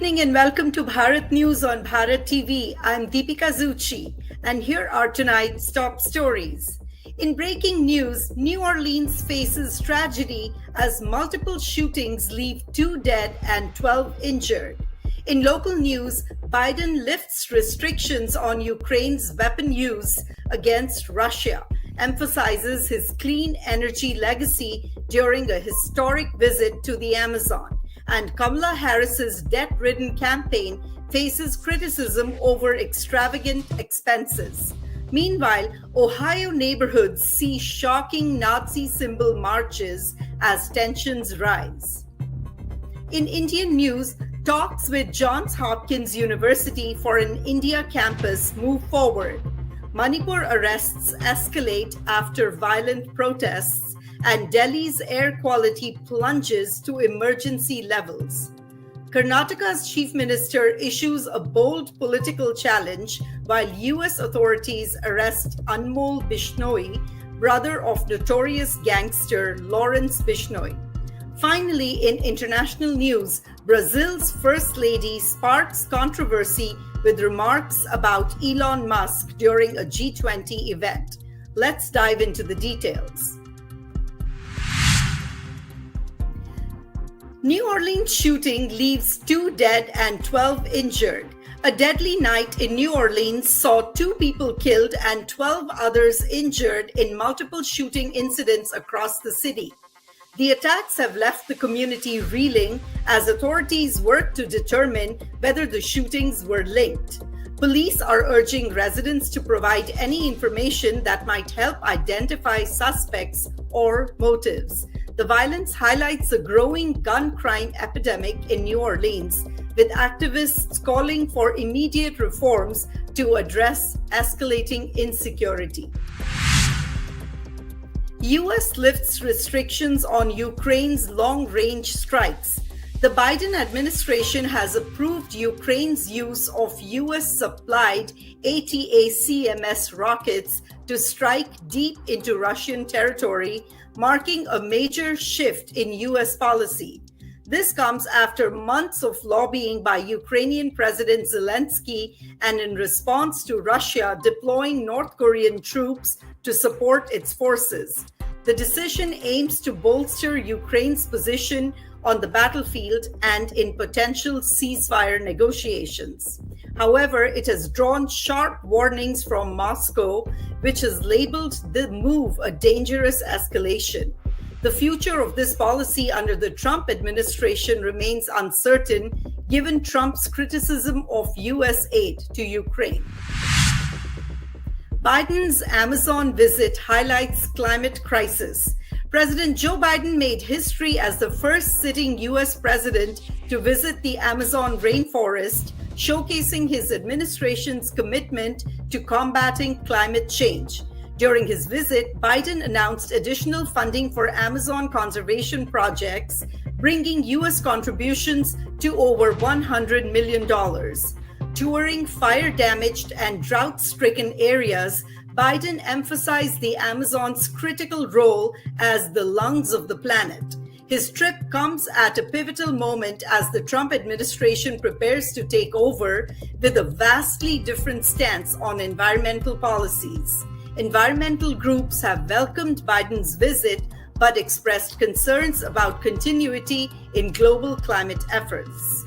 evening and welcome to Bharat News on Bharat TV. I'm Deepika Zucchi and here are tonight's top stories. In breaking news, New Orleans faces tragedy as multiple shootings leave 2 dead and 12 injured. In local news, Biden lifts restrictions on Ukraine's weapon use against Russia, emphasizes his clean energy legacy during a historic visit to the Amazon. And Kamala Harris's debt-ridden campaign faces criticism over extravagant expenses. Meanwhile, Ohio neighborhoods see shocking Nazi symbol marches as tensions rise. In Indian news, talks with Johns Hopkins University for an India campus move forward. Manipur arrests escalate after violent protests, and Delhi's air quality plunges to emergency levels. Karnataka's chief minister issues a bold political challenge while U.S. authorities arrest Anmol Bishnoi, brother of notorious gangster Lawrence Bishnoi. Finally, in international news, Brazil's First Lady sparks controversy with remarks about Elon Musk during a G20 event. Let's dive into the details. New Orleans shooting leaves 2 dead and 12 injured. A deadly night in New Orleans saw 2 people killed and 12 others injured in multiple shooting incidents across the city. The attacks have left the community reeling as authorities work to determine whether the shootings were linked. Police are urging residents to provide any information that might help identify suspects or motives. The violence highlights a growing gun crime epidemic in New Orleans, with activists calling for immediate reforms to address escalating insecurity. U.S. lifts restrictions on Ukraine's long-range strikes. The Biden administration has approved Ukraine's use of U.S.-supplied ATACMS rockets to strike deep into Russian territory, marking a major shift in U.S. policy. This comes after months of lobbying by Ukrainian President Zelensky and in response to Russia deploying North Korean troops to support its forces. The decision aims to bolster Ukraine's position on the battlefield and in potential ceasefire negotiations. However, it has drawn sharp warnings from Moscow, which has labeled the move a dangerous escalation. The future of this policy under the Trump administration remains uncertain, given Trump's criticism of U.S. aid to Ukraine. Biden's Amazon visit highlights climate crisis. President Joe Biden made history as the first sitting U.S. president to visit the Amazon rainforest, showcasing his administration's commitment to combating climate change. During his visit, Biden announced additional funding for Amazon conservation projects, bringing U.S. contributions to over $100 million. Touring fire-damaged and drought-stricken areas, Biden emphasized the Amazon's critical role as the lungs of the planet. His trip comes at a pivotal moment as the Trump administration prepares to take over with a vastly different stance on environmental policies. Environmental groups have welcomed Biden's visit but expressed concerns about continuity in global climate efforts.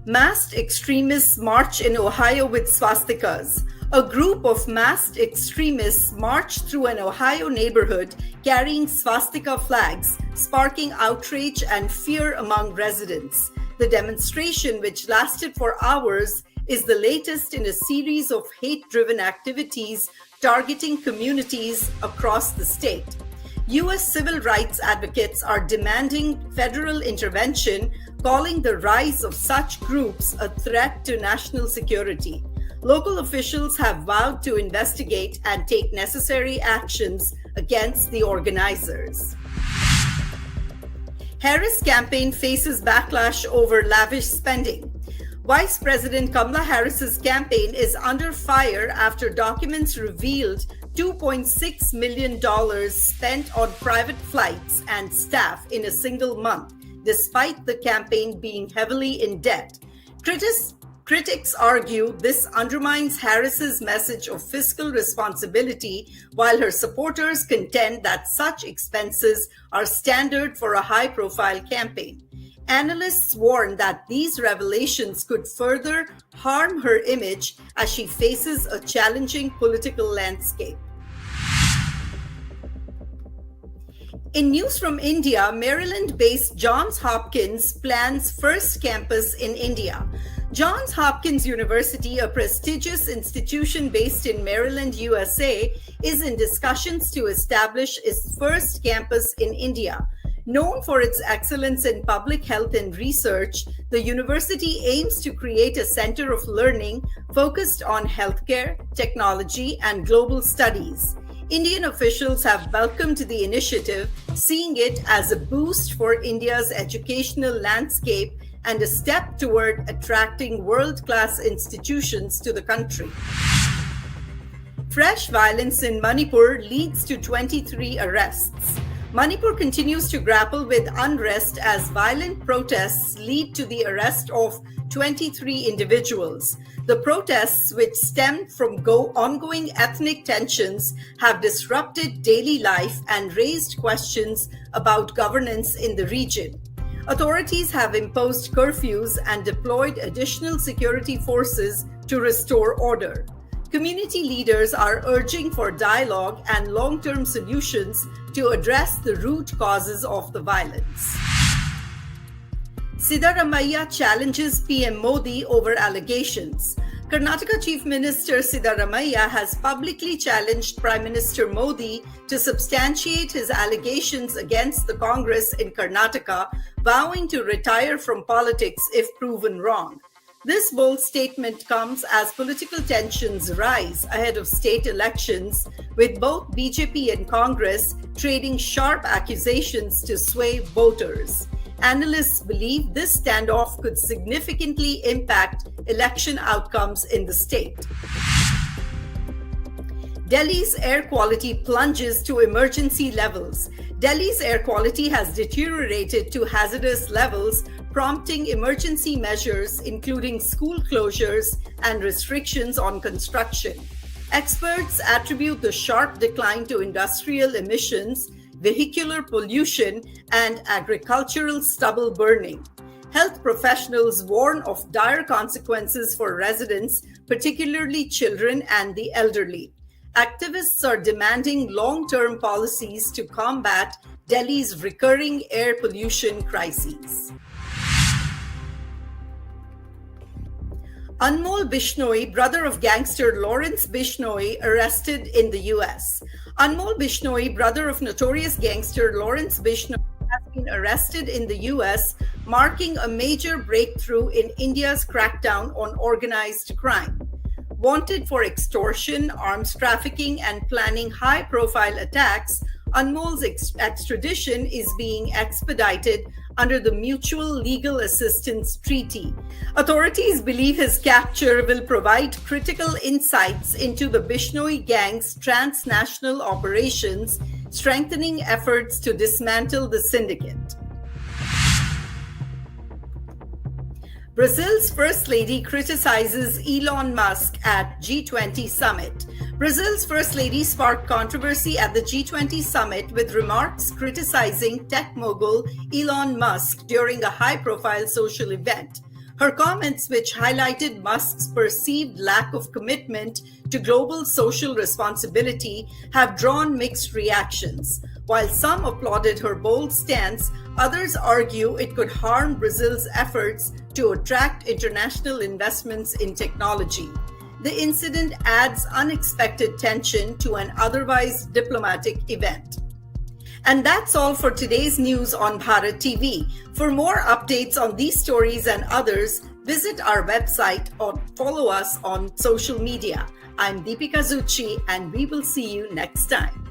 Masked extremists march in Ohio with swastikas. A group of masked extremists marched through an Ohio neighborhood carrying swastika flags, sparking outrage and fear among residents. The demonstration, which lasted for hours, is the latest in a series of hate-driven activities targeting communities across the state. U.S. civil rights advocates are demanding federal intervention, calling the rise of such groups a threat to national security. Local officials have vowed to investigate and take necessary actions against the organizers. Harris campaign faces backlash over lavish spending. Vice President Kamala Harris's campaign is under fire after documents revealed $2.6 million spent on private flights and staff in a single month. despite the campaign being heavily in debt. Critics argue this undermines Harris's message of fiscal responsibility, while her supporters contend that such expenses are standard for a high-profile campaign. Analysts warn that these revelations could further harm her image as she faces a challenging political landscape. In news from India, Maryland-based Johns Hopkins plans first campus in India. Johns Hopkins University, a prestigious institution based in Maryland, USA, is in discussions to establish its first campus in India. Known for its excellence in public health and research, the university aims to create a center of learning focused on healthcare, technology, and global studies. Indian officials have welcomed the initiative, seeing it as a boost for India's educational landscape and a step toward attracting world-class institutions to the country. Fresh violence in Manipur leads to 23 arrests. Manipur continues to grapple with unrest as violent protests lead to the arrest of 23 individuals. The protests, which stemmed from ongoing ethnic tensions, have disrupted daily life and raised questions about governance in the region. Authorities have imposed curfews and deployed additional security forces to restore order. Community leaders are urging for dialogue and long-term solutions to address the root causes of the violence. Siddaramaiah challenges PM Modi over allegations. Karnataka Chief Minister Siddaramaiah has publicly challenged Prime Minister Modi to substantiate his allegations against the Congress in Karnataka, vowing to retire from politics if proven wrong. This bold statement comes as political tensions rise ahead of state elections, with both BJP and Congress trading sharp accusations to sway voters. Analysts believe this standoff could significantly impact election outcomes in the state. Delhi's air quality plunges to emergency levels. Delhi's air quality has deteriorated to hazardous levels, prompting emergency measures including school closures and restrictions on construction. Experts attribute the sharp decline to industrial emissions, vehicular pollution, and agricultural stubble burning. Health professionals warn of dire consequences for residents, particularly children and the elderly. Activists are demanding long-term policies to combat Delhi's recurring air pollution crises. Anmol Bishnoi, brother of gangster Lawrence Bishnoi, arrested in the U.S. Anmol Bishnoi, brother of notorious gangster Lawrence Bishnoi, has been arrested in the U.S., marking a major breakthrough in India's crackdown on organized crime. Wanted for extortion, arms trafficking, and planning high-profile attacks, Anmol's extradition is being expedited under the Mutual Legal Assistance Treaty. Authorities believe his capture will provide critical insights into the Bishnoi gang's transnational operations, strengthening efforts to dismantle the syndicate. Brazil's First Lady criticizes Elon Musk at G20 summit. Brazil's First Lady sparked controversy at the G20 summit with remarks criticizing tech mogul Elon Musk during a high-profile social event. Her comments, which highlighted Musk's perceived lack of commitment to global social responsibility, have drawn mixed reactions. While some applauded her bold stance, others argue it could harm Brazil's efforts to attract international investments in technology. The incident adds unexpected tension to an otherwise diplomatic event. And that's all for today's news on Bharat TV. For more updates on these stories and others, visit our website or follow us on social media. I'm Deepika Zucchi, and we will see you next time.